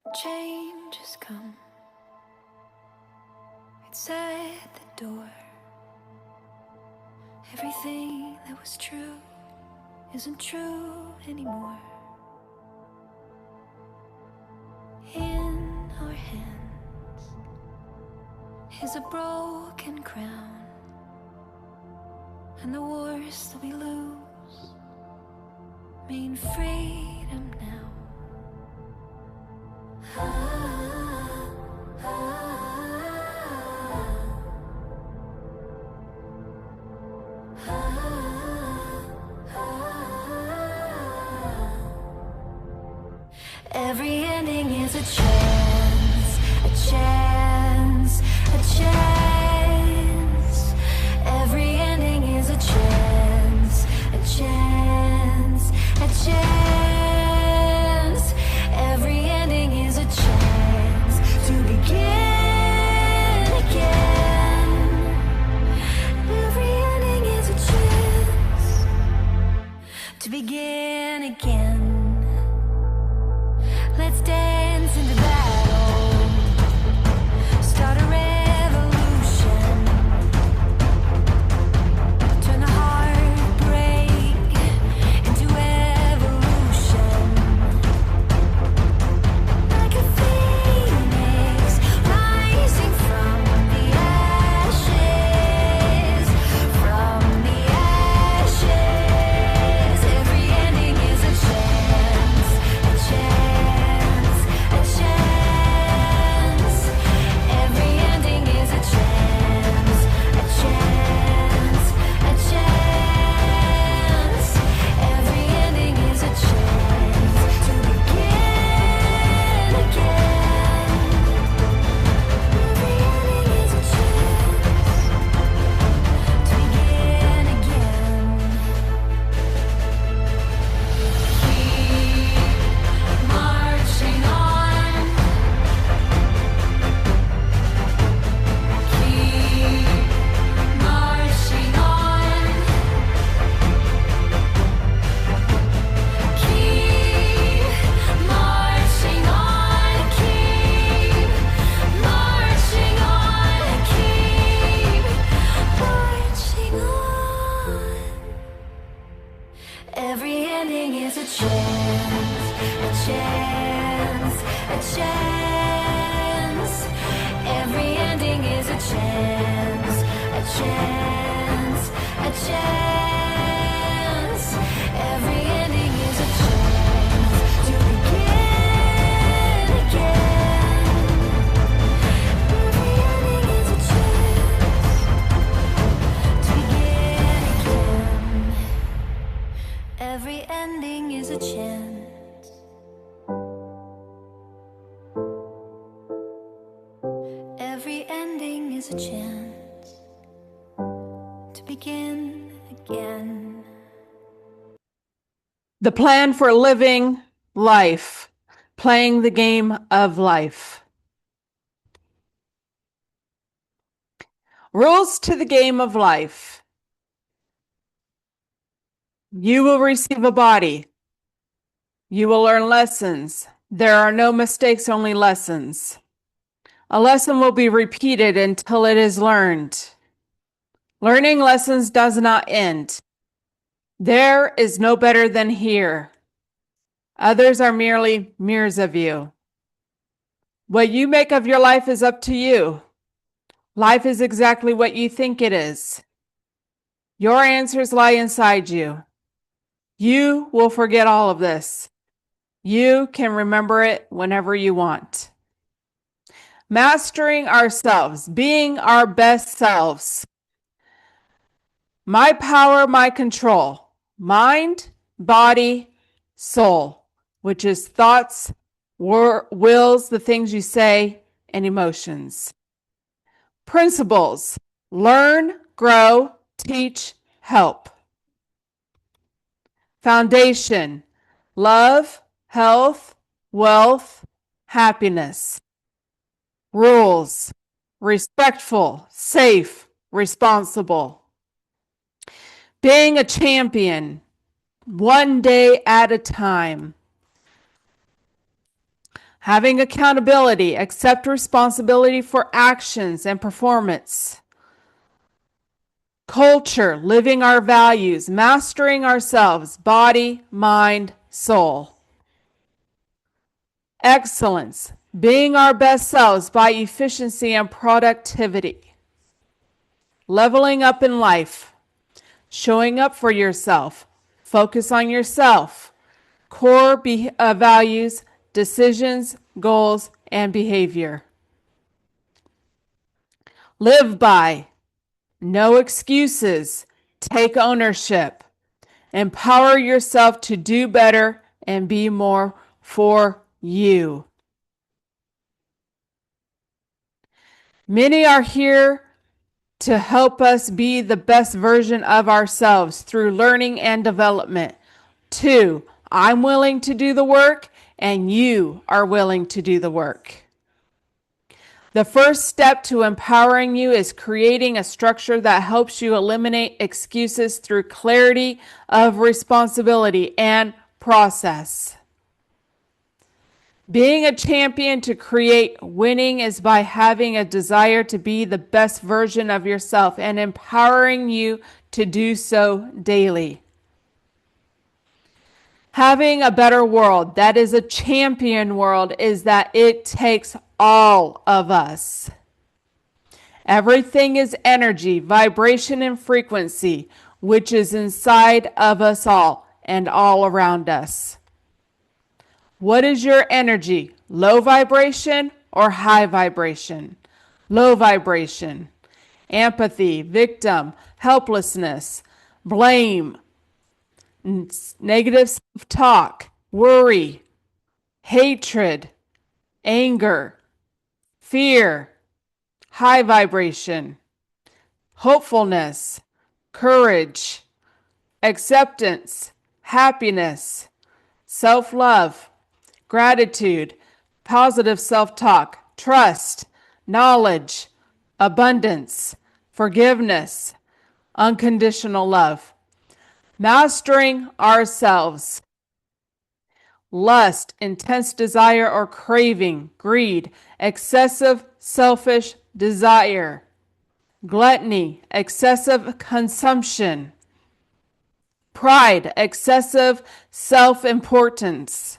Change has come. It's at the door. Everything that was true isn't true anymore. In our hands is a broken crown, and the wars that we lose mean freedom now. Every ending is a chance, a chance, a chance. Every ending is a chance, a chance, a chance. Every ending is a chance to begin again. Every ending is a chance to begin again. Let's dance into battle, start a revolution, turn the heartbreak into evolution. Like a phoenix rising from the ashes, from the ashes. Every ending is a chance, a chance, a chance. Every ending is a chance, a chance, a chance. Every ending is a chance to begin again. Every ending is a chance to begin again. Keep marching on. Keep marching on. Keep marching on. Keep marching on. Keep marching on. Every ending is a chance, a chance, a chance. Every ending is a chance, a chance, a chance. Every ending is a chance to begin again. Every ending is a chance to begin again. Every ending is a chance. Every ending is a chance to begin again. The plan for living life, playing the game of life. Rules to the game of life. You will receive a body. You will learn lessons. There are no mistakes, only lessons. A lesson will be repeated until it is learned. Learning lessons does not end. There is no better than here. Others are merely mirrors of you. What you make of your life is up to you. Life is exactly what you think it is. Your answers lie inside you. You will forget all of this. You can remember it whenever you want. Mastering ourselves, being our best selves. My power, my control. Mind, body, soul, which is thoughts, wills, the things you say, and emotions. Principles: learn, grow, teach, help. Foundation: love, health, wealth, happiness. Rules: respectful, safe, responsible. Being a champion, one day at a time. Having accountability, accept responsibility for actions and performance. Culture, living our values, mastering ourselves, body, mind, soul. Excellence, being our best selves by efficiency and productivity. Leveling up in life, showing up for yourself, focus on yourself, core values, decisions, goals, and behavior. Live by, no excuses, take ownership, empower yourself to do better and be more for you. Many are here to help us be the best version of ourselves through learning and development. 2, I'm willing to do the work and you are willing to do the work. The first step to empowering you is creating a structure that helps you eliminate excuses through clarity of responsibility and process. Being a champion to create winning is by having a desire to be the best version of yourself and empowering you to do so daily. Having a better world that is a champion world is that it takes all of us. Everything is energy, vibration, and frequency, which is inside of us all and all around us. What is your energy? Low vibration or high vibration? Low vibration. Empathy, victim, helplessness, blame, negative self-talk, worry, hatred, anger, fear. High vibration. Hopefulness, courage, acceptance, happiness, self-love, gratitude, positive self-talk, trust, knowledge, abundance, forgiveness, unconditional love. Mastering ourselves. Lust, intense desire or craving, greed, excessive selfish desire. Gluttony, excessive consumption. Pride, excessive self-importance.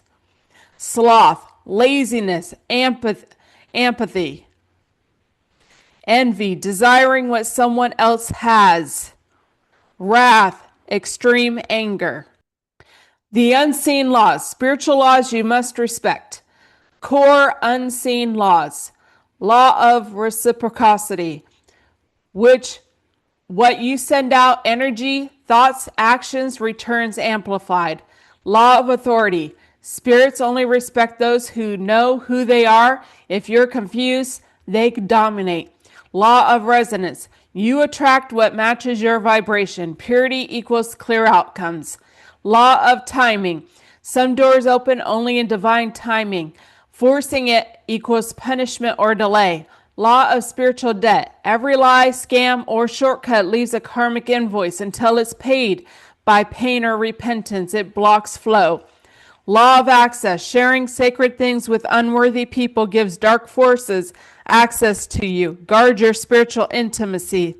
Sloth, laziness, apathy. Envy, desiring what someone else has. Wrath, extreme anger. The unseen laws, spiritual laws you must respect. Core unseen laws. Law of reciprocity, which what you send out, energy, thoughts, actions, returns amplified. Law of authority. Spirits only respect those who know who they are. If you're confused, they dominate. Law of resonance. You attract what matches your vibration. Purity equals clear outcomes. Law of timing. Some doors open only in divine timing. Forcing it equals punishment or delay. Law of spiritual debt. Every lie, scam, or shortcut leaves a karmic invoice until it's paid by pain or repentance. It blocks flow. Law of access. Sharing sacred things with unworthy people gives dark forces access to you. Guard your spiritual intimacy.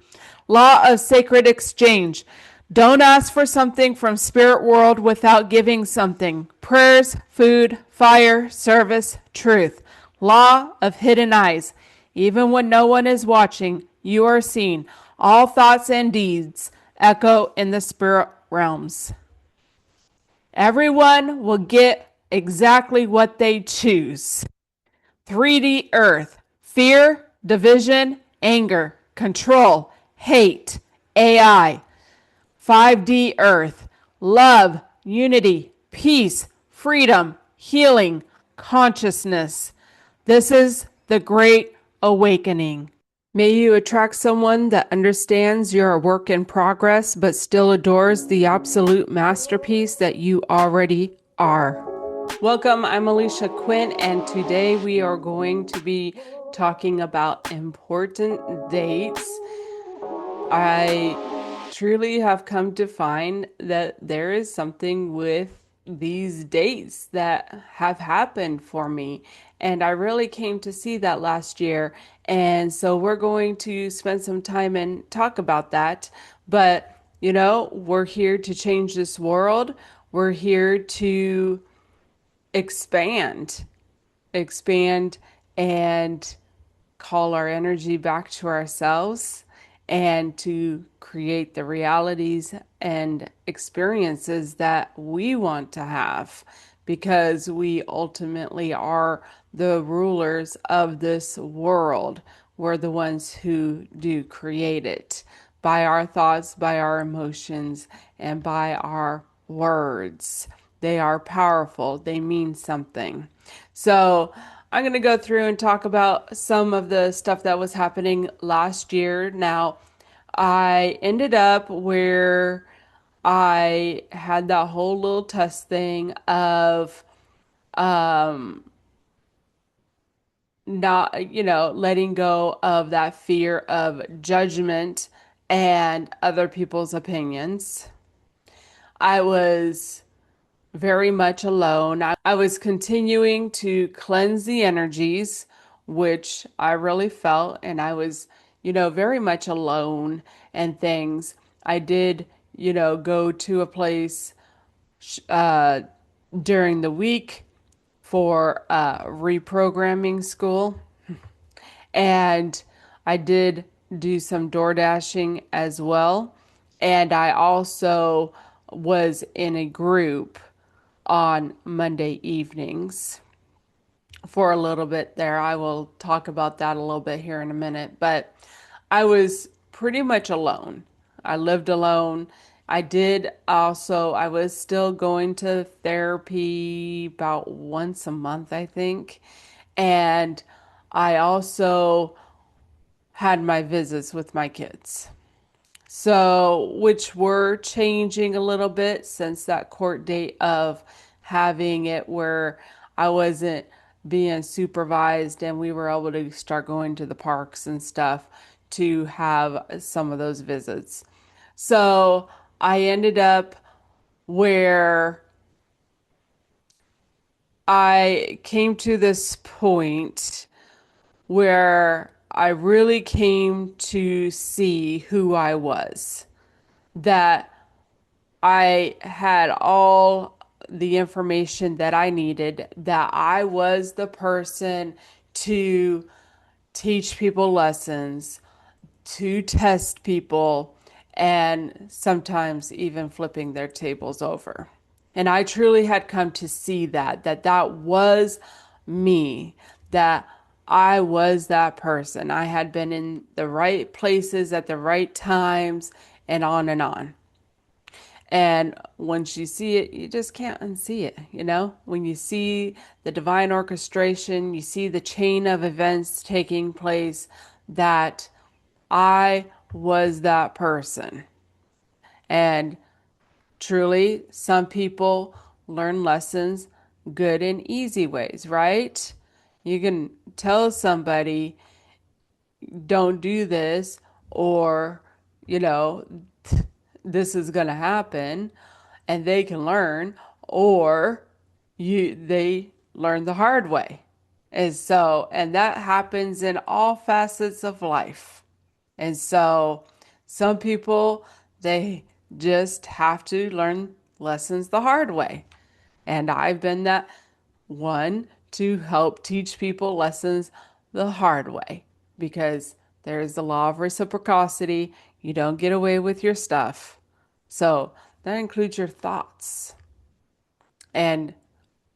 Law of sacred exchange. Don't ask for something from spirit world without giving something. Prayers, food, fire, service, truth. Law of hidden eyes. Even when no one is watching, you are seen. All thoughts and deeds echo in the spirit realms. Everyone will get exactly what they choose. 3D Earth. Fear, division, anger, control, hate, AI. 5D Earth. Love, unity, peace, freedom, healing, consciousness. This is the Great Awakening. May you attract someone that understands you're a work in progress, but still adores the absolute masterpiece that you already are. Welcome, I'm Alisha Quinn, and today we are going to be talking about important dates. I truly have come to find that there is something with these dates that have happened for me, And I really came to see that last year. And so we're going to spend some time and talk about that. But, we're here to change this world. We're here to expand, expand and call our energy back to ourselves and to create the realities and experiences that we want to have because we ultimately are the rulers of this world. We're the ones who do create it by our thoughts, by our emotions, and by our words. They are powerful, they mean something. So, I'm going to go through and talk about some of the stuff that was happening last year. Now, I ended up where I had that whole little test thing of um not, letting go of that fear of judgment and other people's opinions. I was very much alone. I was continuing to cleanse the energies, which I really felt, and I was, very much alone and things. I did, go to a place uh, during the week for reprogramming school, and I did do some door dashing as well. And I also was in a group on Monday evenings for a little bit there. I will talk about that a little bit here in a minute, but I was pretty much alone. I lived alone. I was still going to therapy about once a month, I think. And I also had my visits with my kids. So, which were changing a little bit since that court date of having it where I wasn't being supervised and we were able to start going to the parks and stuff to have some of those visits. So, I ended up where I came to this point where I really came to see who I was. That I had all the information that I needed, that I was the person to teach people lessons, to test people, and sometimes even flipping their tables over. And I truly had come to see that was me, that I was that person. I had been in the right places at the right times and on and on. And once you see it, you just can't unsee it. When you see the divine orchestration, you see the chain of events taking place, that I was that person. And truly, some people learn lessons good and easy ways, right? You can tell somebody, don't do this, or, you know, this is going to happen, and they can learn, or they learn the hard way. And that happens in all facets of life. And so some people, they just have to learn lessons the hard way. And I've been that one to help teach people lessons the hard way because there's the law of reciprocity. You don't get away with your stuff. So that includes your thoughts. And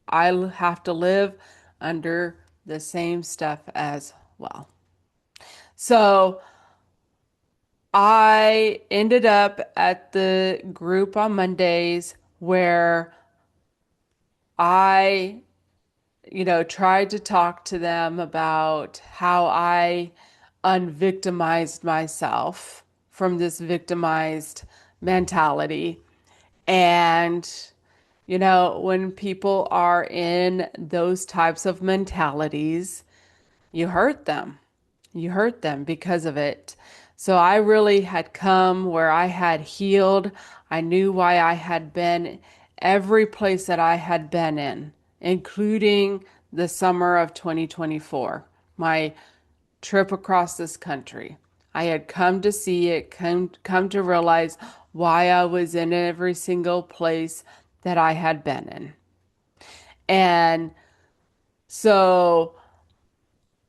I have to live under the same stuff as well. So I ended up at the group on Mondays where I, tried to talk to them about how I unvictimized myself from this victimized mentality. And, when people are in those types of mentalities, you hurt them. You hurt them because of it. So I really had come where I had healed. I knew why I had been every place that I had been in, including the summer of 2024, my trip across this country. I had come to see it, come to realize why I was in every single place that I had been in. And so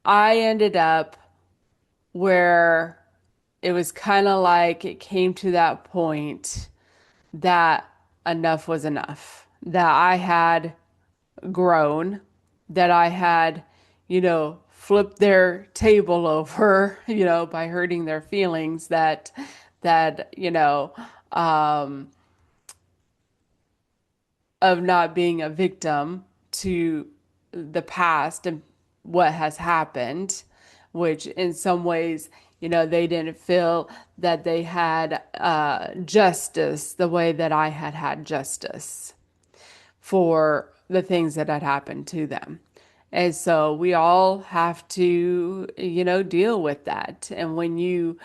I ended up where it was kind of like it came to that point that enough was enough, that I had grown, that I had, flipped their table over, by hurting their feelings, that um, of not being a victim to the past and what has happened, which in some ways, they didn't feel that they had justice the way that I had had justice for the things that had happened to them. And so we all have to, deal with that. And when you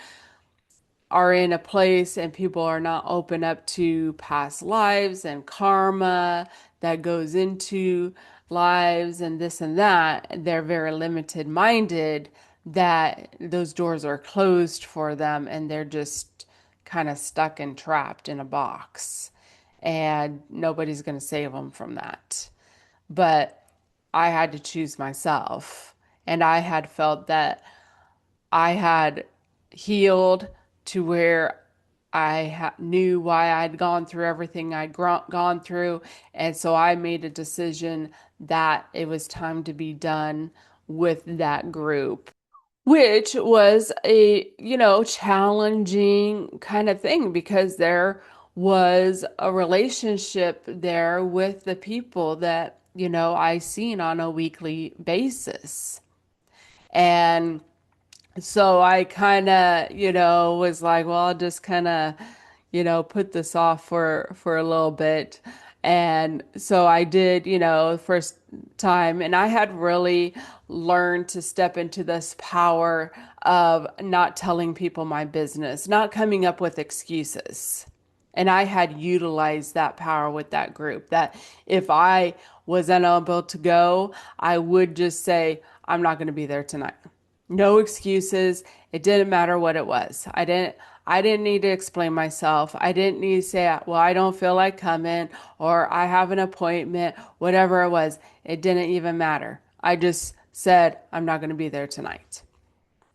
are in a place and people are not open up to past lives and karma that goes into lives and this and that, they're very limited minded, that those doors are closed for them and they're just kind of stuck and trapped in a box. And nobody's going to save them from that. But I had to choose myself. And I had felt that I had healed to where knew why I'd gone through everything I'd gone through. And so I made a decision that it was time to be done with that group, which was a, challenging kind of thing because there was a relationship there with the people that, I seen on a weekly basis. And so I kind of, was like, well, I'll just kind of, put this off for a little bit. And so I did, the first time, and I had really learned to step into this power of not telling people my business, not coming up with excuses. And I had utilized that power with that group that if I was unable to go, I would just say, I'm not going to be there tonight. No excuses. It didn't matter what it was. I didn't need to explain myself. I didn't need to say, well, I don't feel like coming or I have an appointment, whatever it was. It didn't even matter. I just said, I'm not going to be there tonight.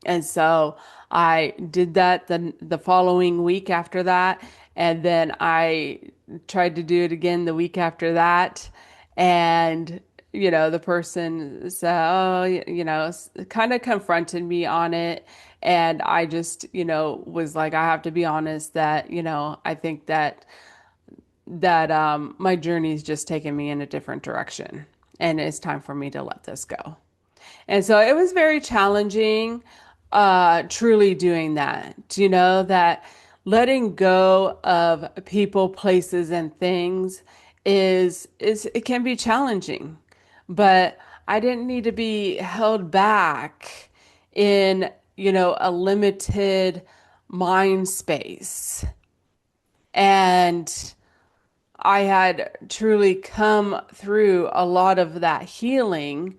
And so I did that the following week after that. And then I tried to do it again the week after that. And, the person said, oh, kind of confronted me on it. And I just, was like, I have to be honest that, I think that my journey's just taken me in a different direction. And it's time for me to let this go. And so it was very challenging, truly doing that. That letting go of people, places, and things is it can be challenging. But I didn't need to be held back in, a limited mind space. And I had truly come through a lot of that healing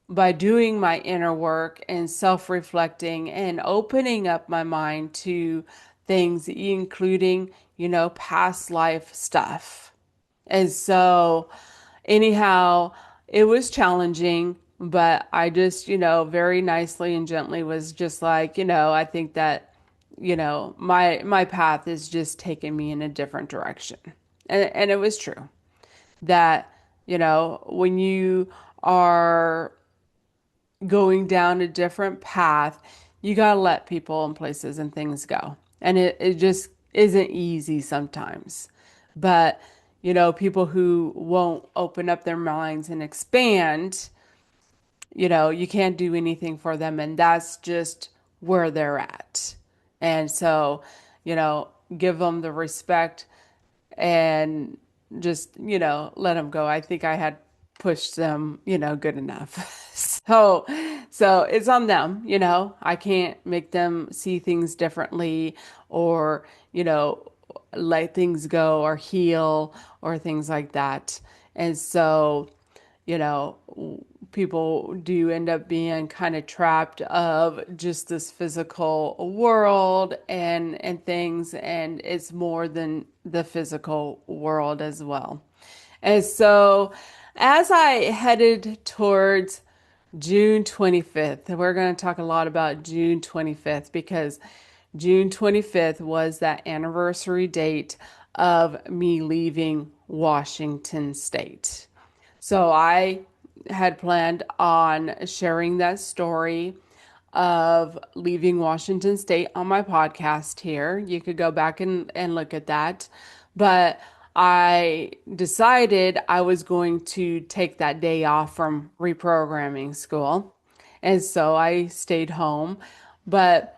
by doing my inner work and self-reflecting and opening up my mind to things, including, past life stuff. And so, anyhow, it was challenging, but I just, very nicely and gently was just like, I think that, my path is just taking me in a different direction. And it was true that, when you are going down a different path, you got to let people and places and things go. And it just isn't easy sometimes. But, people who won't open up their minds and expand, you can't do anything for them. And that's just where they're at. And so, give them the respect and just, let them go. I think I had pushed them, good enough. So it's on them, I can't make them see things differently or, let things go or heal or things like that. And so, you know, people do end up being kind of trapped of just this physical world and things, and it's more than the physical world as well. And so as I headed towards June 25th, we're going to talk a lot about June 25th because June 25th was that anniversary date of me leaving Washington State. So I had planned on sharing that story of leaving Washington State on my podcast here. You could go back and look at that. But I decided I was going to take that day off from reprogramming school. And so I stayed home. But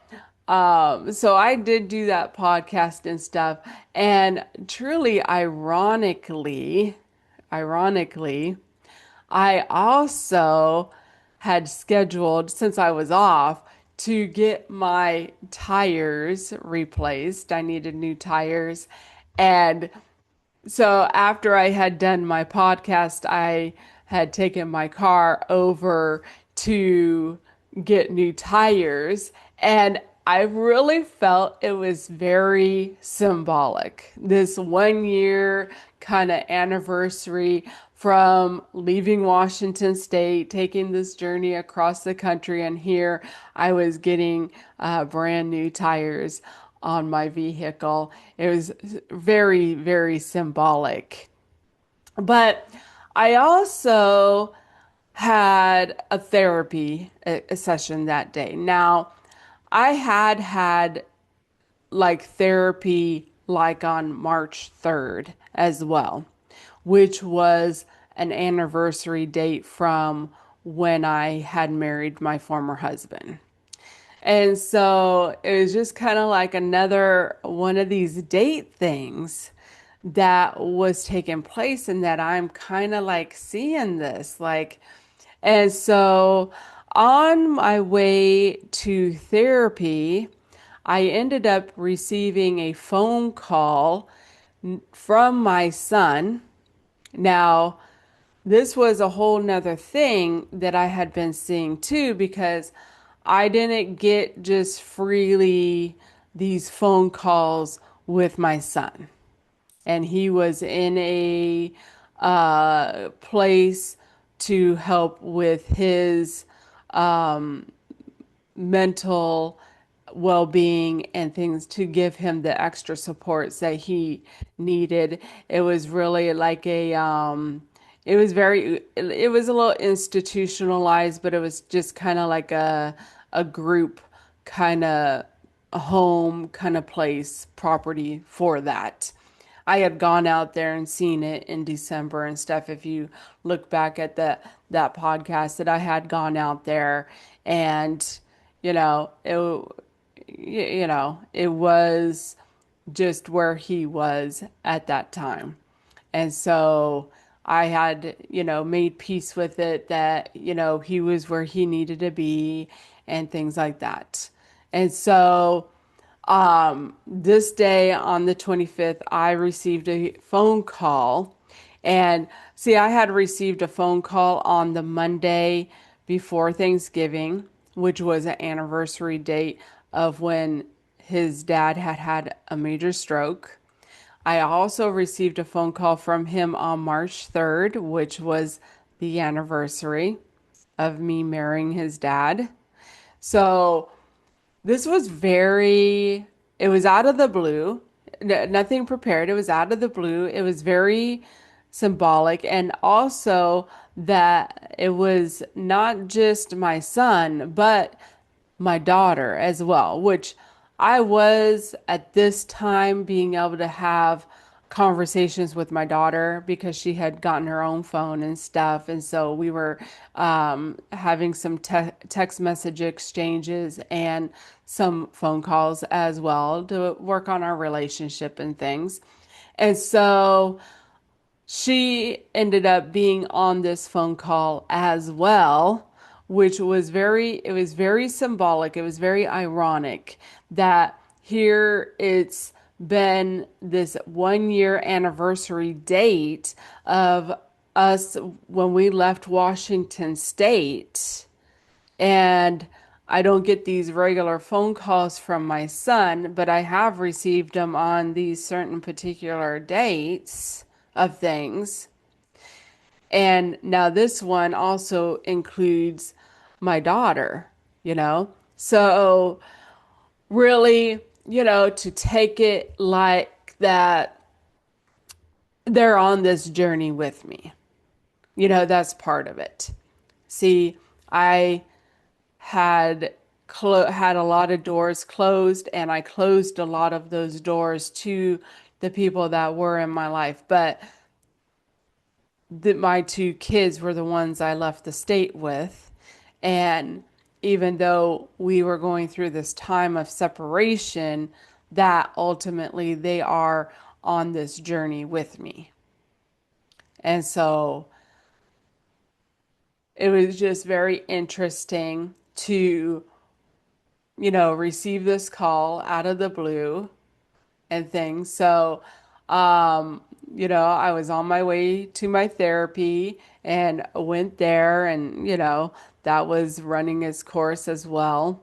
so I did do that podcast and stuff. And truly, ironically, I also had scheduled, since I was off, to get my tires replaced. I needed new tires. And so after I had done my podcast, I had taken my car over to get new tires. And I really felt it was very symbolic. This 1 year kind of anniversary from leaving Washington State, taking this journey across the country, and here I was getting brand new tires on my vehicle. It was very, very symbolic. But I also had a therapy a session that day. Now, I had like therapy like on March 3rd as well, which was an anniversary date from when I had married my former husband. And so it was just kind of like another one of these date things that was taking place, and that I'm kind of like seeing this. And so on my way to therapy, I ended up receiving a phone call from my son. Now, this was a whole nother thing that I had been seeing too, because I didn't get just freely these phone calls with my son. And he was in a place to help with his mental well-being and things, to give him the extra supports that he needed. It was really like it was a little institutionalized, but it was just kind of like a group kind of a home kind of place property for that. I had gone out there and seen it in December and stuff. If you look back at that podcast, that I had gone out there, and you know it it was just where he was at that time. And so I had, made peace with it, that, he was where he needed to be and things like that. And so this day on the 25th, I received a phone call. And see, I had received a phone call on the Monday before Thanksgiving, which was an anniversary date of when his dad had had a major stroke. I also received a phone call from him on March 3rd, which was the anniversary of me marrying his dad. So this was it was out of the blue, nothing prepared. It was out of the blue. It was very symbolic. And also that it was not just my son, but my daughter as well, which I was at this time being able to have conversations with my daughter because she had gotten her own phone and stuff. And so we were having some text message exchanges and some phone calls as well to work on our relationship and things. And so she ended up being on this phone call as well, which was it was very symbolic. It was very ironic that here it's been this 1 year anniversary date of us when we left Washington State, and I don't get these regular phone calls from my son, but I have received them on these certain particular dates of things. And now this one also includes my daughter, you know? So really, to take it like that they're on this journey with me. That's part of it. See, I had had a lot of doors closed, and I closed a lot of those doors to the people that were in my life. But my two kids were the ones I left the state with. And even though we were going through this time of separation, that ultimately they are on this journey with me. And so it was just very interesting to, receive this call out of the blue and things. So, um, I was on my way to my therapy and went there, and, that was running its course as well.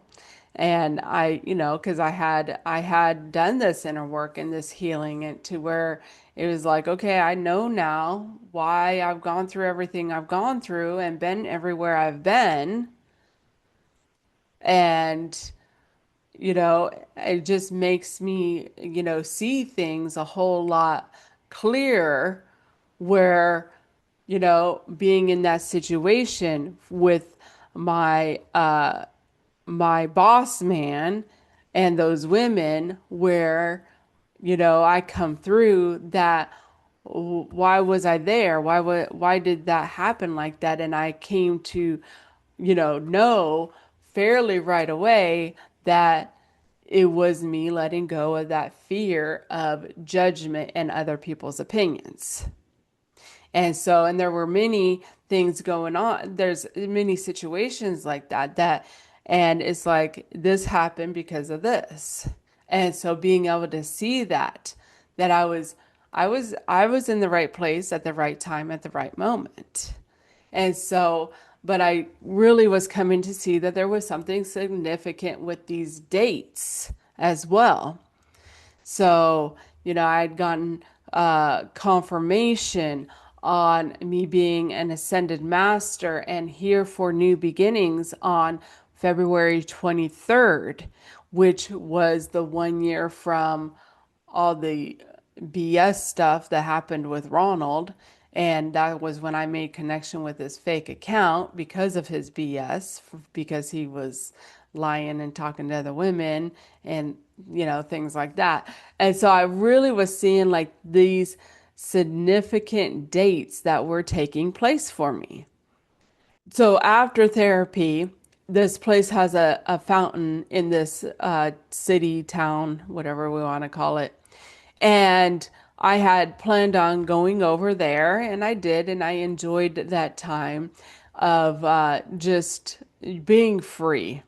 And because I had done this inner work and this healing, and to where it was like, okay, I know now why I've gone through everything I've gone through and been everywhere I've been. And it just makes me, see things a whole lot clearer, where, being in that situation with my my boss man and those women, where, I come through that. Why was I there? Why did that happen like that? And I came to, know fairly right away that it was me letting go of that fear of judgment and other people's opinions. And there were many things going on. There's many situations like that, and it's like, this happened because of this. And so being able to see that I was in the right place at the right time at the right moment. And so, but I really was coming to see that there was something significant with these dates as well. So, I'd gotten confirmation on me being an ascended master and here for new beginnings on February 23rd, which was the 1 year from all the BS stuff that happened with Ronald. And that was when I made connection with his fake account because of his BS, because he was lying and talking to other women and, things like that. And so I really was seeing like these significant dates that were taking place for me. So after therapy, this place has a fountain in this city, town, whatever we want to call it. And I had planned on going over there, and I did, and I enjoyed that time of just being free,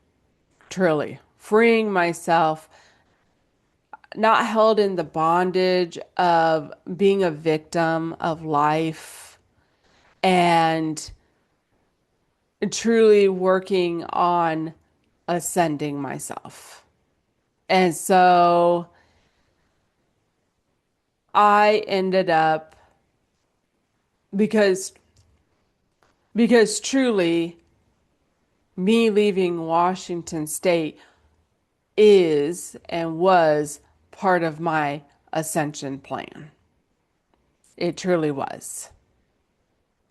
truly freeing myself, not held in the bondage of being a victim of life, and truly working on ascending myself. And so I ended up, because truly me leaving Washington State is and was part of my ascension plan. It truly was.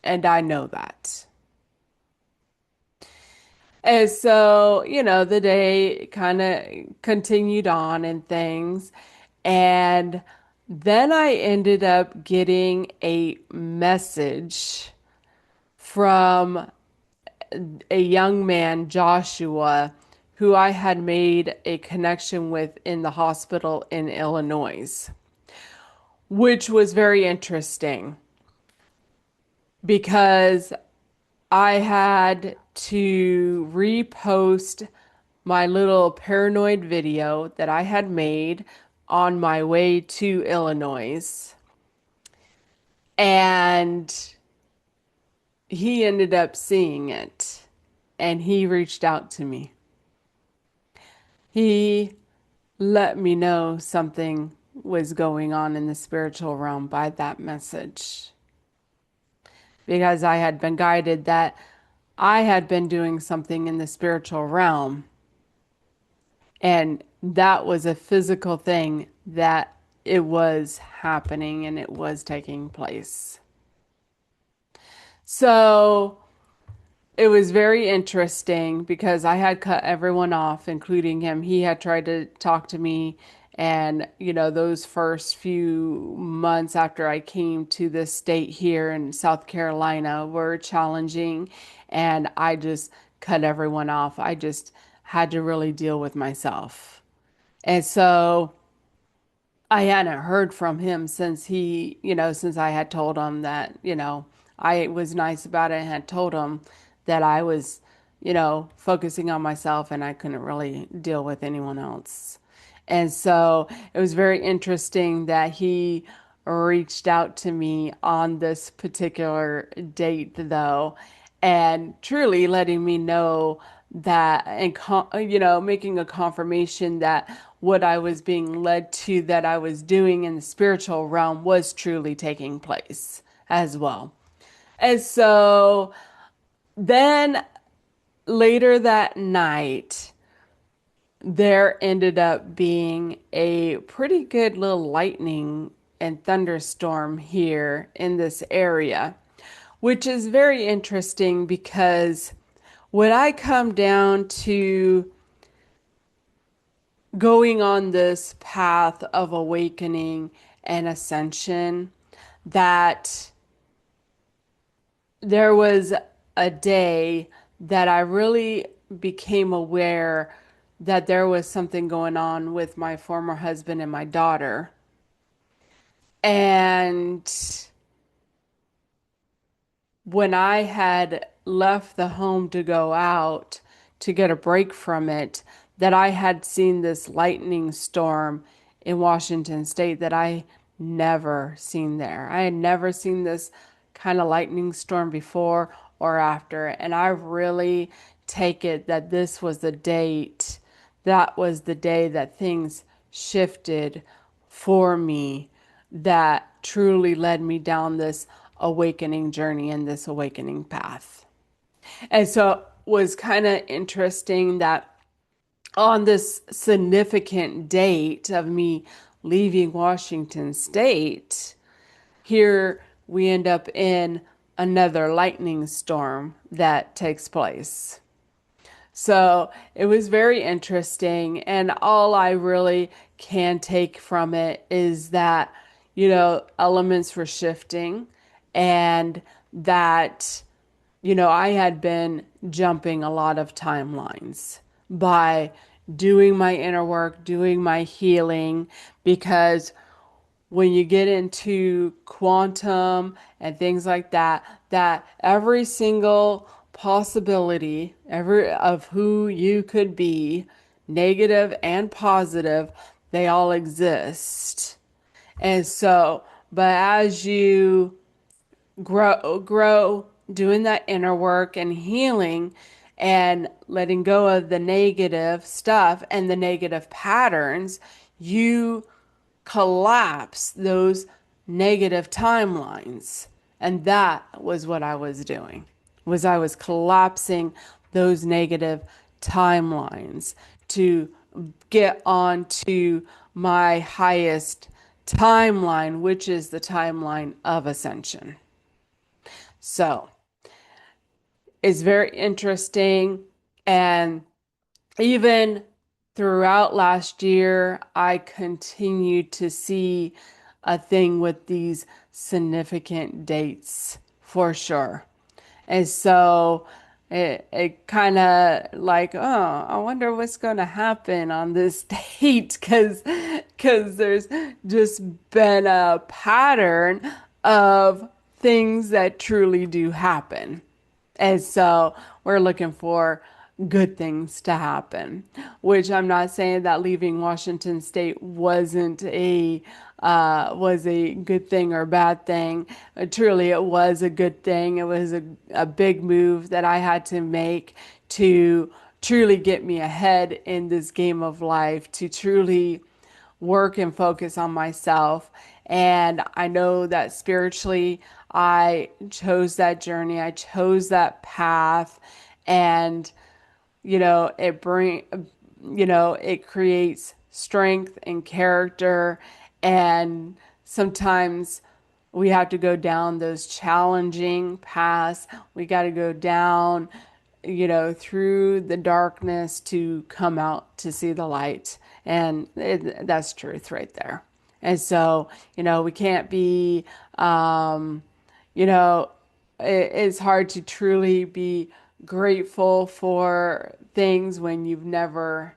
And I know that. And so, the day kind of continued on and things. And then I ended up getting a message from a young man, Joshua, who I had made a connection with in the hospital in Illinois, which was very interesting because I had to repost my little paranoid video that I had made on my way to Illinois. And he ended up seeing it and he reached out to me. He let me know something was going on in the spiritual realm by that message because I had been guided that I had been doing something in the spiritual realm, and that was a physical thing that it was happening and it was taking place. So it was very interesting because I had cut everyone off, including him. He had tried to talk to me, and those first few months after I came to this state here in South Carolina were challenging, and I just cut everyone off. I just had to really deal with myself. And so I hadn't heard from him since since I had told him that, I was nice about it and had told him that I was, focusing on myself and I couldn't really deal with anyone else. And so it was very interesting that he reached out to me on this particular date, though, and truly letting me know that, and making a confirmation that what I was being led to that I was doing in the spiritual realm was truly taking place as well. And so then later that night, there ended up being a pretty good little lightning and thunderstorm here in this area, which is very interesting because when I come down to going on this path of awakening and ascension, that there was a day that I really became aware that there was something going on with my former husband and my daughter. And when I had left the home to go out to get a break from it, that I had seen this lightning storm in Washington State that I never seen there. I had never seen this kind of lightning storm before or after, and I really take it that this was the date. That was the day that things shifted for me, that truly led me down this awakening journey and this awakening path. And so it was kind of interesting that on this significant date of me leaving Washington State, here we end up in another lightning storm that takes place. So it was very interesting. And all I really can take from it is that, elements were shifting and that, I had been jumping a lot of timelines by doing my inner work, doing my healing, because when you get into quantum and things like that, that every single possibility, every of who you could be, negative and positive, they all exist. And so, but as you grow doing that inner work and healing and letting go of the negative stuff and the negative patterns, you collapse those negative timelines. And that was what I was doing. Was I was collapsing those negative timelines to get on to my highest timeline, which is the timeline of ascension. So it's very interesting. And even throughout last year, I continued to see a thing with these significant dates for sure. And so it kind of like, oh, I wonder what's going to happen on this date because there's just been a pattern of things that truly do happen. And so we're looking for good things to happen, which I'm not saying that leaving Washington State wasn't a was a good thing or a bad thing. Truly, it was a good thing. It was a big move that I had to make to truly get me ahead in this game of life, to truly work and focus on myself. And I know that spiritually, I chose that journey, I chose that path, and it creates strength and character. And sometimes we have to go down those challenging paths. We got to go down, through the darkness to come out to see the light. And that's truth right there. And so, we can't be, you know, it's hard to truly be grateful for things when you've never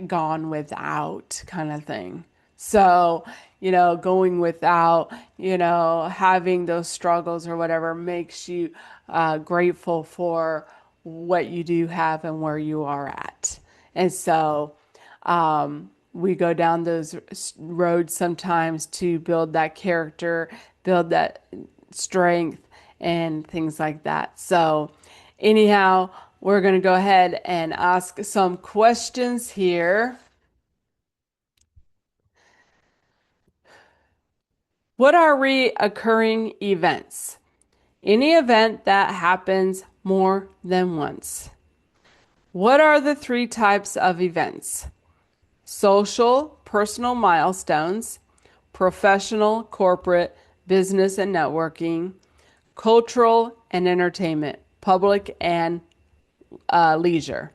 gone without, kind of thing. So, going without, having those struggles or whatever makes you grateful for what you do have and where you are at. And so, we go down those roads sometimes to build that character, build that strength, and things like that. So, anyhow, we're going to go ahead and ask some questions here. What are reoccurring events? Any event that happens more than once. What are the three types of events? Social, personal milestones, professional, corporate, business and networking, cultural and entertainment, public and leisure.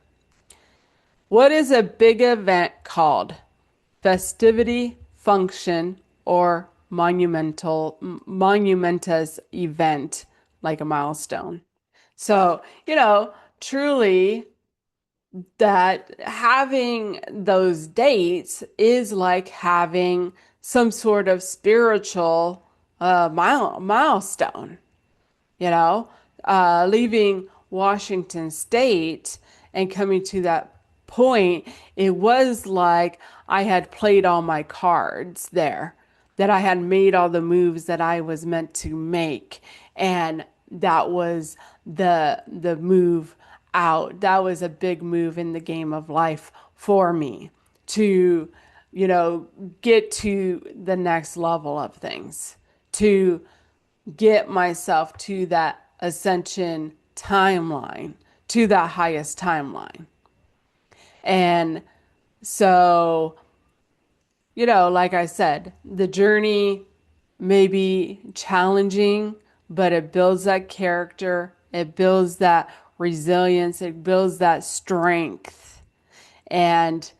What is a big event called? Festivity, function, or monumentous event like a milestone. So, truly that having those dates is like having some sort of spiritual milestone, you know, leaving Washington State and coming to that point. It was like I had played all my cards there, that I had made all the moves that I was meant to make. And that was the move out. That was a big move in the game of life for me to, get to the next level of things, to get myself to that ascension timeline, to that highest timeline. And so, like I said, the journey may be challenging, but it builds that character, it builds that resilience, it builds that strength. And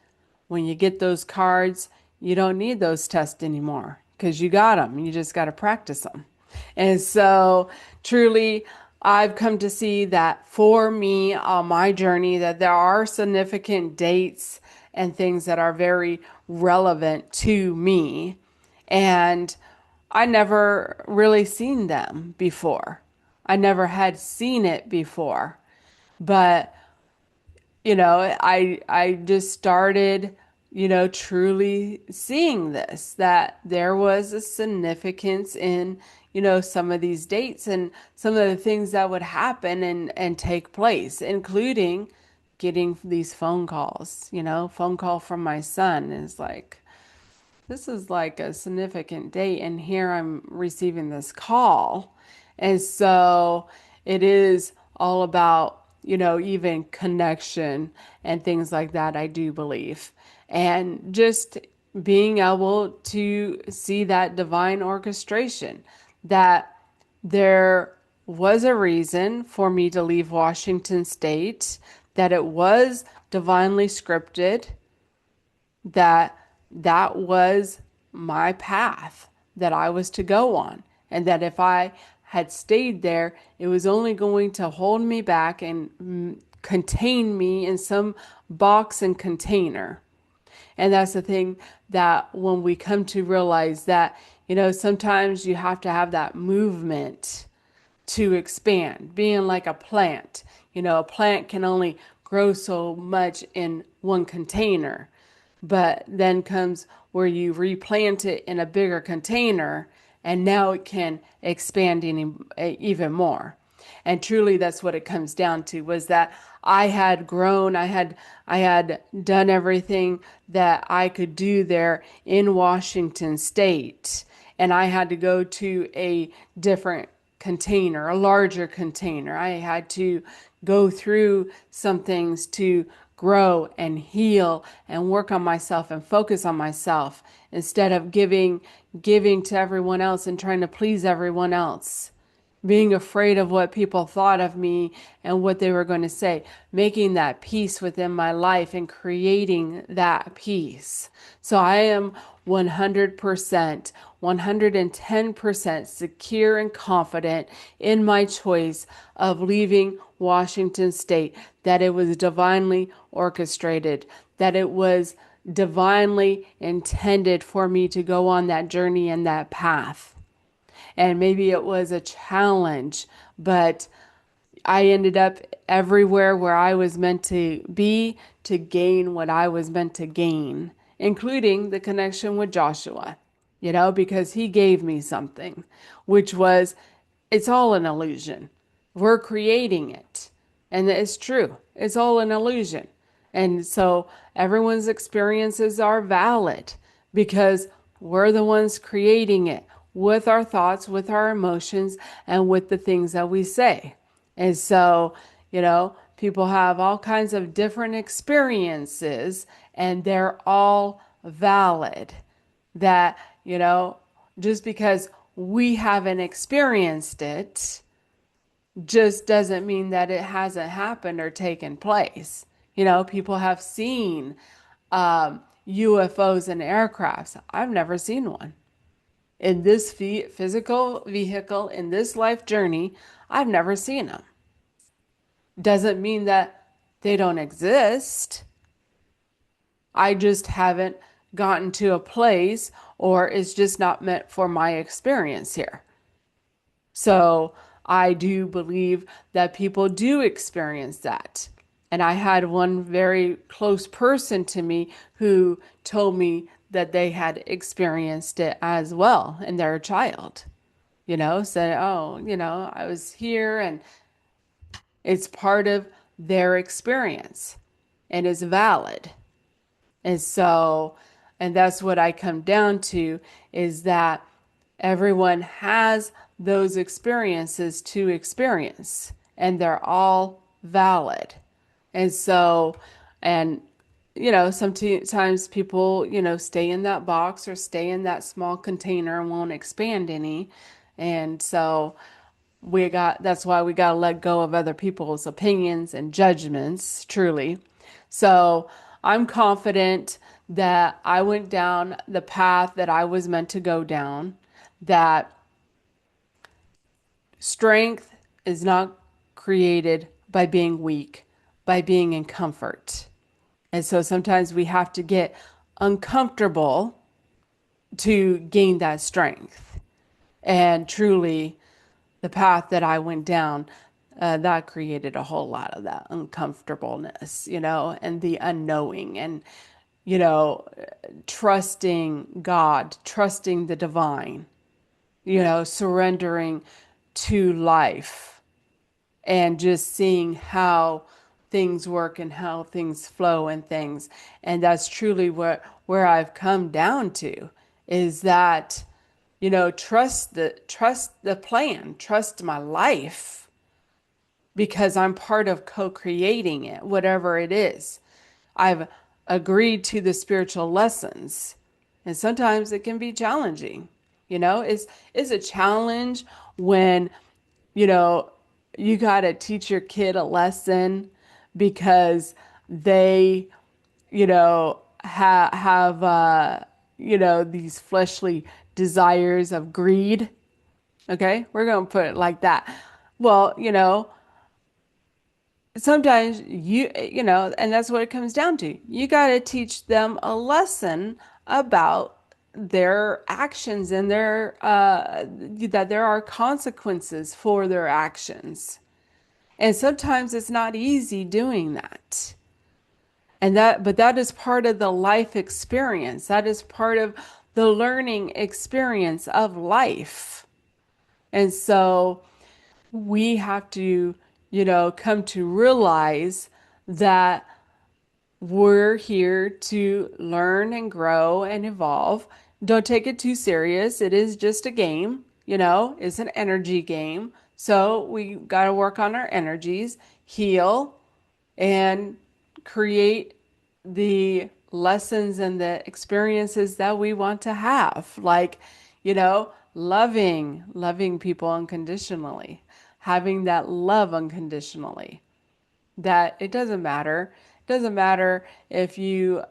when you get those cards, you don't need those tests anymore because you got them. You just got to practice them. And so, truly, I've come to see that for me on my journey, that there are significant dates and things that are very relevant to me. And I never really seen them before. I never had seen it before. But I just started, truly seeing this, that there was a significance in, some of these dates and some of the things that would happen and take place, including getting these phone calls. Phone call from my son is like, this is like a significant date, and here I'm receiving this call. And so it is all about, even connection and things like that, I do believe. And just being able to see that divine orchestration, that there was a reason for me to leave Washington State, that it was divinely scripted, that that was my path that I was to go on. And that if I had stayed there, it was only going to hold me back and contain me in some box and container. And that's the thing, that when we come to realize that, sometimes you have to have that movement to expand, being like a plant. A plant can only grow so much in one container. But then comes where you replant it in a bigger container and now it can expand even more. And truly that's what it comes down to, was that I had grown, I had done everything that I could do there in Washington state, and I had to go to a different container, a larger container. I had to go through some things to grow and heal and work on myself and focus on myself instead of giving to everyone else and trying to please everyone else, being afraid of what people thought of me and what they were going to say, making that peace within my life and creating that peace. So I am 100%, 110% secure and confident in my choice of leaving Washington state, that it was divinely orchestrated, that it was divinely intended for me to go on that journey and that path. And maybe it was a challenge, but I ended up everywhere where I was meant to be to gain what I was meant to gain, including the connection with Joshua, because he gave me something, which was, it's all an illusion. We're creating it. And it's true, it's all an illusion. And so everyone's experiences are valid because we're the ones creating it with our thoughts, with our emotions, and with the things that we say. And so, people have all kinds of different experiences and they're all valid. That, just because we haven't experienced it just doesn't mean that it hasn't happened or taken place. People have seen UFOs and aircrafts. I've never seen one. In this physical vehicle, in this life journey, I've never seen them. Doesn't mean that they don't exist. I just haven't gotten to a place, or it's just not meant for my experience here. So I do believe that people do experience that. And I had one very close person to me who told me that they had experienced it as well, and they're a child, said, oh, I was here, and it's part of their experience and is valid. And so, and that's what I come down to, is that everyone has those experiences to experience, and they're all valid. And so, and sometimes people, stay in that box or stay in that small container and won't expand any. And so that's why we got to let go of other people's opinions and judgments, truly. So I'm confident that I went down the path that I was meant to go down, that strength is not created by being weak, by being in comfort. And so sometimes we have to get uncomfortable to gain that strength. And truly, the path that I went down, that created a whole lot of that uncomfortableness, and the unknowing, and, trusting God, trusting the divine, surrendering to life and just seeing how things work and how things flow and things. And that's truly where I've come down to, is that, trust the plan, trust my life, because I'm part of co-creating it, whatever it is. I've agreed to the spiritual lessons, and sometimes it can be challenging. It's a challenge when, you know, you got to teach your kid a lesson because they, have, these fleshly desires of greed. Okay, we're going to put it like that. Well, sometimes and that's what it comes down to. You got to teach them a lesson about their actions and that there are consequences for their actions. And sometimes it's not easy doing that. But that is part of the life experience. That is part of the learning experience of life. And so we have to, come to realize that we're here to learn and grow and evolve. Don't take it too serious. It is just a game, it's an energy game. So we got to work on our energies, heal, and create the lessons and the experiences that we want to have. Like, loving people unconditionally, having that love unconditionally, that it doesn't matter. It doesn't matter if you,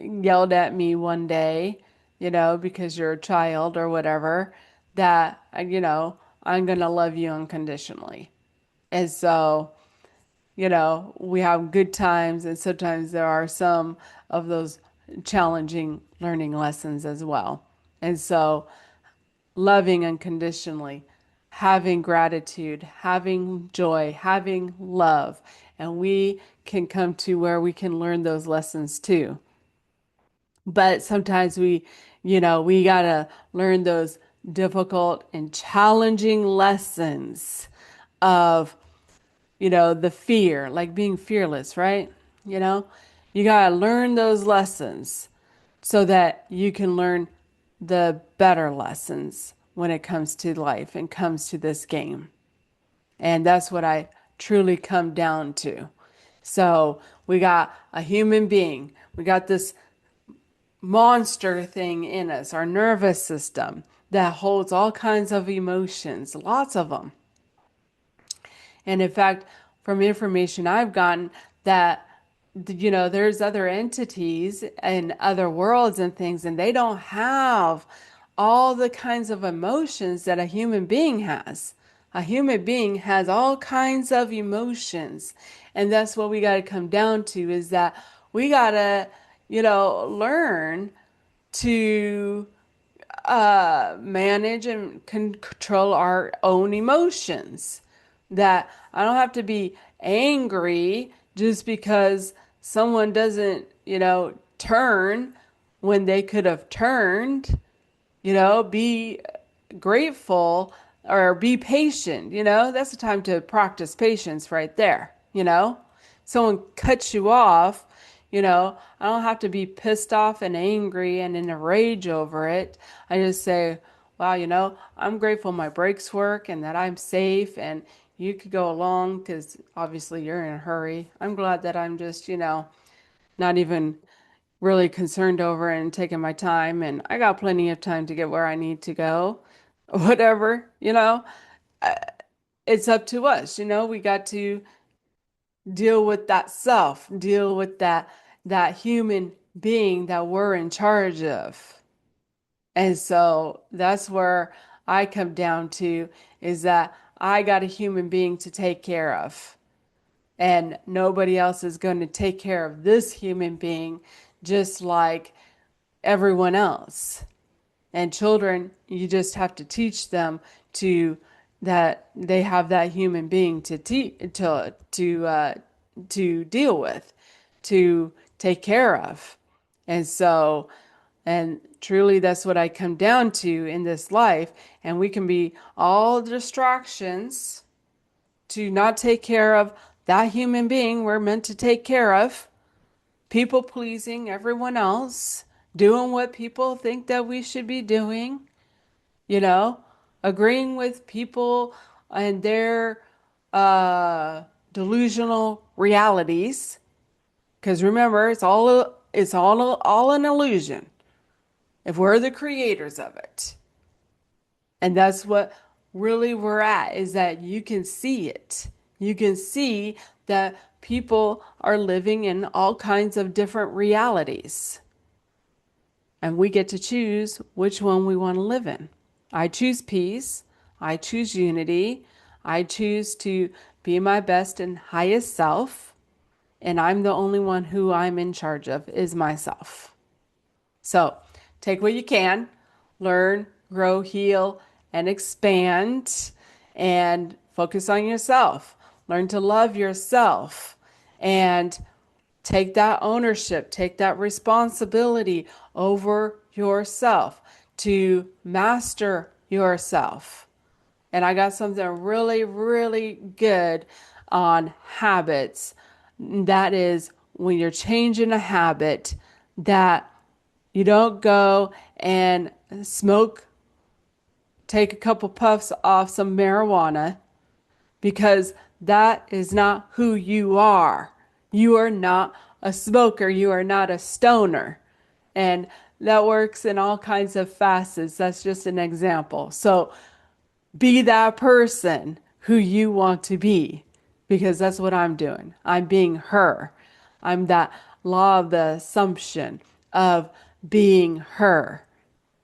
yelled at me one day, because you're a child or whatever, that, I'm going to love you unconditionally. And so, we have good times, and sometimes there are some of those challenging learning lessons as well. And so, loving unconditionally, having gratitude, having joy, having love. And we can come to where we can learn those lessons too. But sometimes we got to learn those difficult and challenging lessons of, the fear, like being fearless, right? You know, you got to learn those lessons so that you can learn the better lessons when it comes to life and comes to this game. And that's what I truly come down to. So we got a human being, we got this monster thing in us, our nervous system that holds all kinds of emotions, lots of them. And in fact, from information I've gotten, that there's other entities and other worlds and things, and they don't have all the kinds of emotions that a human being has. A human being has all kinds of emotions, and that's what we got to come down to, is that we got to, learn to manage and control our own emotions. That I don't have to be angry just because someone doesn't, turn when they could have turned. Be grateful or be patient. That's the time to practice patience right there. Someone cuts you off, I don't have to be pissed off and angry and in a rage over it. I just say, wow, I'm grateful my brakes work and that I'm safe and you could go along because obviously you're in a hurry. I'm glad that I'm just, not even really concerned over and taking my time, and I got plenty of time to get where I need to go. Whatever, it's up to us. We got to deal with that self, deal with that human being that we're in charge of. And so that's where I come down to, is that I got a human being to take care of. And nobody else is going to take care of this human being just like everyone else. And children, you just have to teach them to that they have that human being to deal with, to take care of. And so, and truly that's what I come down to in this life. And we can be all distractions to not take care of that human being we're meant to take care of, people pleasing everyone else, doing what people think that we should be doing, you know, agreeing with people and their uh, delusional realities. Because remember, it's all an illusion if we're the creators of it. And that's what really we're at, is that you can see it. You can see that people are living in all kinds of different realities. And we get to choose which one we want to live in. I choose peace. I choose unity. I choose to be my best and highest self. And I'm the only one who I'm in charge of, is myself. So take what you can, learn, grow, heal, and expand, and focus on yourself. Learn to love yourself and take that ownership, take that responsibility over yourself to master yourself. And I got something really, really good on habits. That is when you're changing a habit, that you don't go and smoke, take a couple puffs off some marijuana, because that is not who you are. You are not a smoker. You are not a stoner. And that works in all kinds of facets. That's just an example. So be that person who you want to be, because that's what I'm doing. I'm being her. I'm that law of the assumption of being her,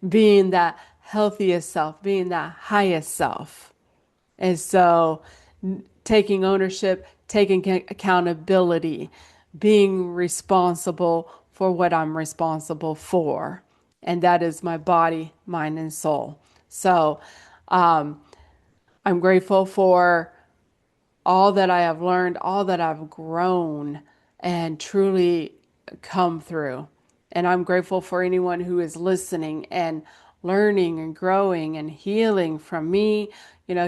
being that healthiest self, being that highest self. And so taking ownership, taking accountability, being responsible for what I'm responsible for. And that is my body, mind, and soul. So I'm grateful for all that I have learned, all that I've grown and truly come through. And I'm grateful for anyone who is listening and learning and growing and healing from me.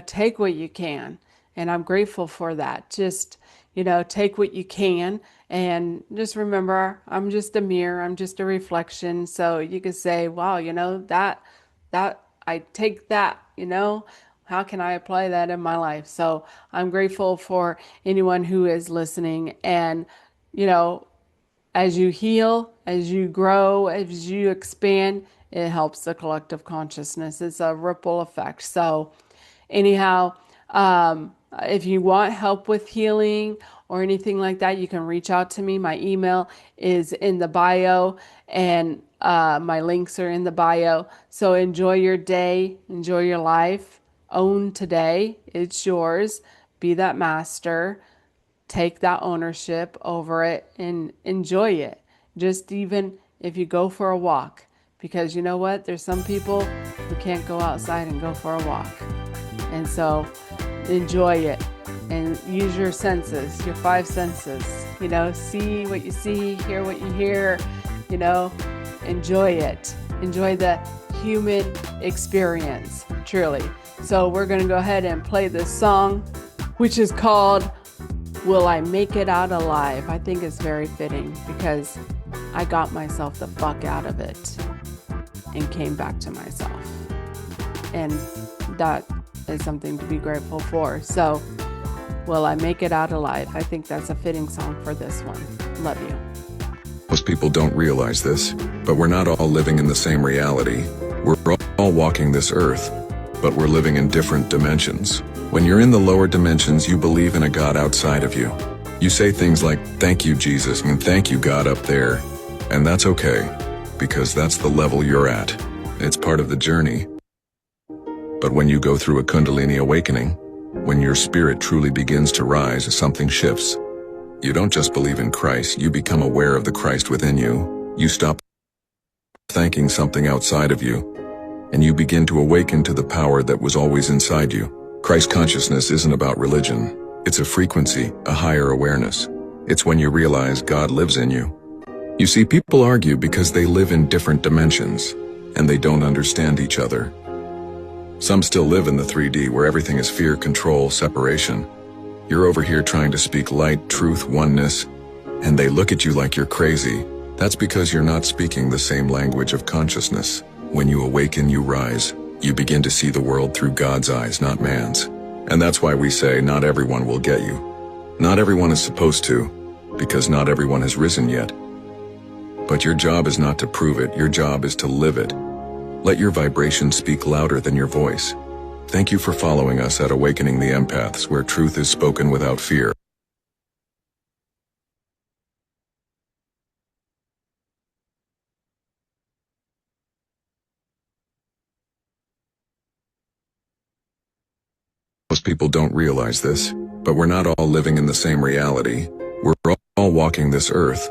Take what you can. And I'm grateful for that. Just, take what you can. And just remember, I'm just a mirror, I'm just a reflection. So you could say, wow, that I take that, how can I apply that in my life? So I'm grateful for anyone who is listening. And, as you heal, as you grow, as you expand, it helps the collective consciousness. It's a ripple effect. So anyhow, if you want help with healing or anything like that, you can reach out to me. My email is in the bio, and my links are in the bio. So enjoy your day, enjoy your life, own today. It's yours. Be that master. Take that ownership over it and enjoy it. Just even if you go for a walk, because you know what? There's some people who can't go outside and go for a walk. And so enjoy it and use your senses, your five senses. See what you see, hear what you hear, enjoy it. Enjoy the human experience, truly. So we're going to go ahead and play this song, which is called Will I Make It Out Alive? I think it's very fitting because I got myself the fuck out of it and came back to myself. And that is something to be grateful for. So, will I make it out alive? I think that's a fitting song for this one. Love you. Most people don't realize this, but we're not all living in the same reality. We're all walking this earth, but we're living in different dimensions. When you're in the lower dimensions, you believe in a God outside of you. You say things like, "Thank you, Jesus," and "Thank you, God up there." And that's okay, because that's the level you're at. It's part of the journey. But when you go through a Kundalini awakening, when your spirit truly begins to rise, something shifts. You don't just believe in Christ, you become aware of the Christ within you. You stop thanking something outside of you, and you begin to awaken to the power that was always inside you. Christ consciousness isn't about religion. It's a frequency, a higher awareness. It's when you realize God lives in you. You see, people argue because they live in different dimensions, and they don't understand each other. Some still live in the 3D where everything is fear, control, separation. You're over here trying to speak light, truth, oneness, and they look at you like you're crazy. That's because you're not speaking the same language of consciousness. When you awaken, you rise. You begin to see the world through God's eyes, not man's. And that's why we say not everyone will get you. Not everyone is supposed to, because not everyone has risen yet. But your job is not to prove it, your job is to live it. Let your vibration speak louder than your voice. Thank you for following us at Awakening the Empaths, where truth is spoken without fear. Most people don't realize this, but we're not all living in the same reality. We're all walking this earth,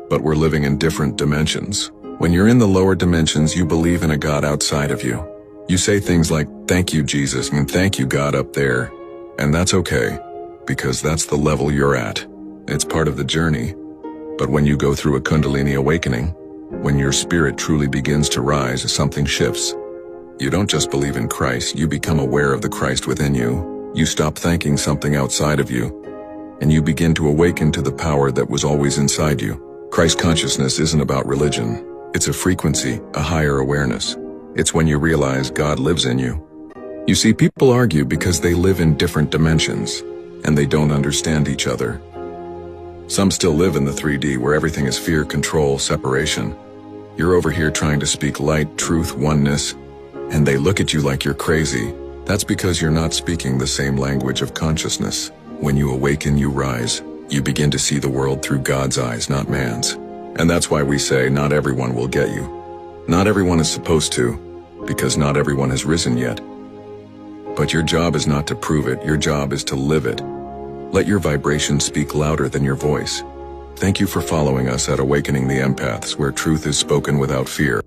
but we're living in different dimensions. When you're in the lower dimensions, you believe in a God outside of you. You say things like, "Thank you, Jesus," and "Thank you, God up there." And that's okay, because that's the level you're at. It's part of the journey. But when you go through a Kundalini awakening, when your spirit truly begins to rise, something shifts. You don't just believe in Christ, you become aware of the Christ within you. You stop thanking something outside of you, and you begin to awaken to the power that was always inside you. Christ consciousness isn't about religion. It's a frequency, a higher awareness. It's when you realize God lives in you. You see, people argue because they live in different dimensions, and they don't understand each other. Some still live in the 3D where everything is fear, control, separation. You're over here trying to speak light, truth, oneness, and they look at you like you're crazy. That's because you're not speaking the same language of consciousness. When you awaken, you rise. You begin to see the world through God's eyes, not man's. And that's why we say not everyone will get you. Not everyone is supposed to, because not everyone has risen yet. But your job is not to prove it, your job is to live it. Let your vibration speak louder than your voice. Thank you for following us at Awakening the Empaths, where truth is spoken without fear.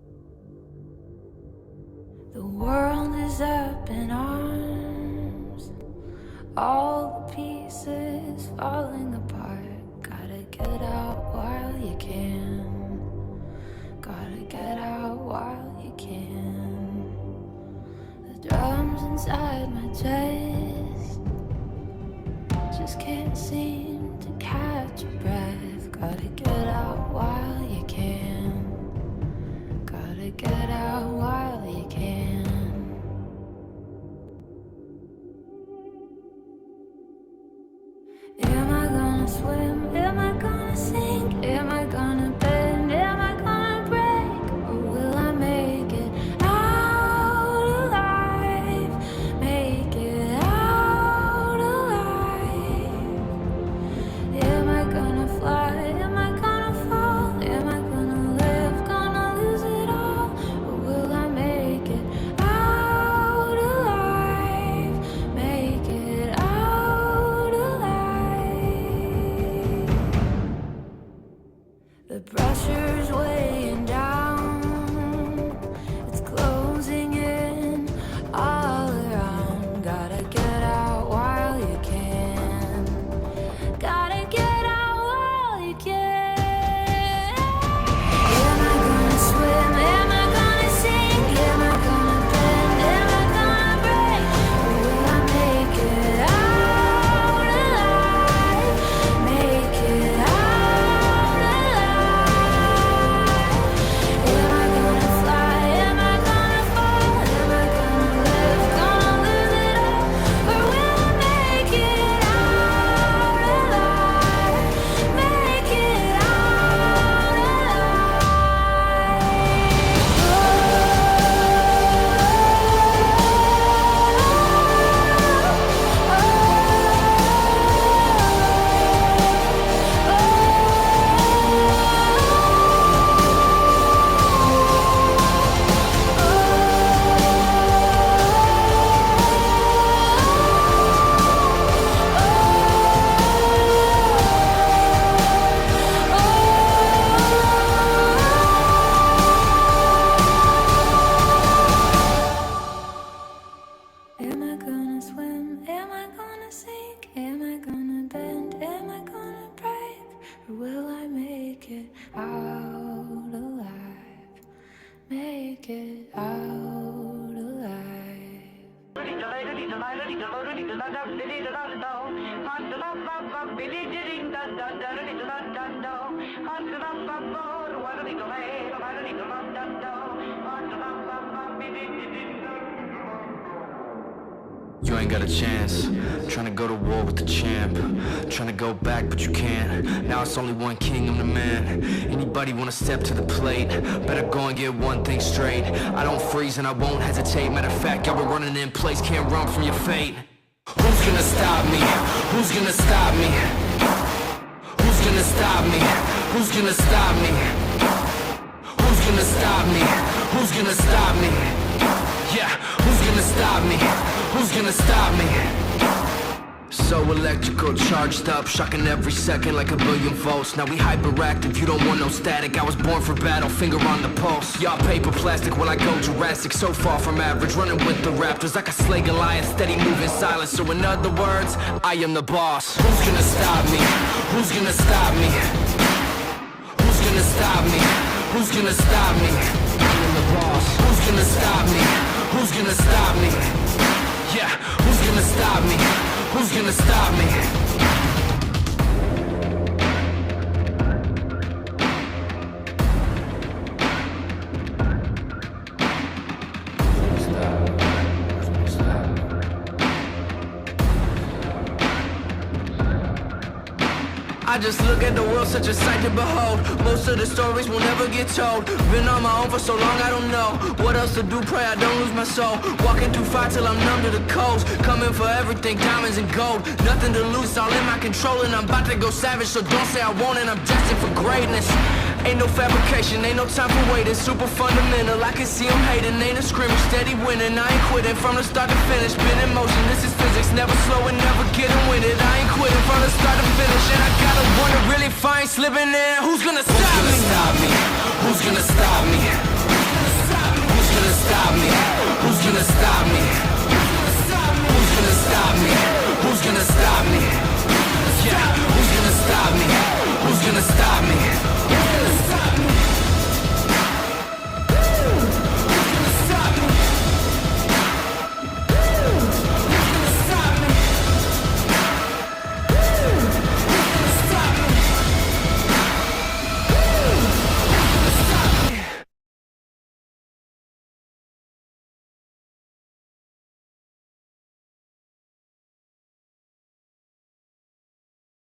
The world is up in arms, all the pieces falling apart. Gotta get out while you can. Gotta get out while you can. The drums inside my chest just can't seem to catch a breath. Gotta get out while you can. Gotta get out while you can. Am I gonna swim? Am I gonna sink? Am I gonna bend? Am I gonna break? Or will I make it out alive? Make it out alive. Am I gonna fly? Am I gonna fall? Am I gonna live? Gonna lose it all? Or will I make it out alive? Make it out alive. The pressure's weighing down. It's closing in all around. Gotta get out while you can. Gotta get out while you can. Am I gonna swim? Am I gonna sink? Am I gonna bend? Am I gonna break? Or will I make it out alive? Make it out alive. Am I gonna fly? Am I gonna fall? Am I gonna live? Gonna lose it all? Or will I make it out alive? Make it out Am I gonna swim? Am I gonna sink? Am I gonna bend? Am I gonna break? Or will I make it out alive? Make it out alive. You ain't got a chance. Trying to go to war with the champ. Trying to go back, but you can't. Now it's only one king, I'm the man. Anybody wanna step to the plate? Better go and get one thing straight. I don't freeze and I won't hesitate. Matter of fact, y'all been running in place, can't run from your fate. Who's gonna stop me? Who's gonna stop me? Who's gonna stop me? Who's gonna stop me? Who's gonna stop me? Who's gonna stop me? Yeah, who's gonna stop me? Who's gonna stop me? So electrical, charged up, shocking every second like a billion volts. Now we hyperactive, you don't want no static. I was born for battle, finger on the pulse. Y'all paper plastic when I go Jurassic. So far from average, running with the raptors like a slay Goliath, steady moving silent. So in other words, I am the boss. Who's gonna stop me? Who's gonna stop me? Who's gonna stop me? I'm the boss. Who's gonna stop me? Who's gonna stop me? Yeah, who's gonna stop me? Who's gonna stop me? I just look at the world, such a sight to behold. Most of the stories will never get told. Been on my own for so long, I don't know what else to do, pray I don't lose my soul. Walking through fire till I'm numb to the coals. Coming for everything, diamonds and gold. Nothing to lose, all in my control. And I'm about to go savage, so don't say I won't. And I'm destined for greatness. Ain't no fabrication, ain't no time for waiting. Super fundamental, I can see them hating. Ain't a scrimmage, steady winning. I ain't quitting from the start to finish. Been in motion, this is physics. Never slowing, never getting with it. I ain't quitting from the start to finish. And I gotta wonder, really fine slipping in. Who's gonna stop me? Who's gonna stop me? Who's gonna stop me? Who's gonna stop me? Who's gonna stop me? Who's gonna stop me? Yeah, who's gonna stop me? Who's gonna stop me?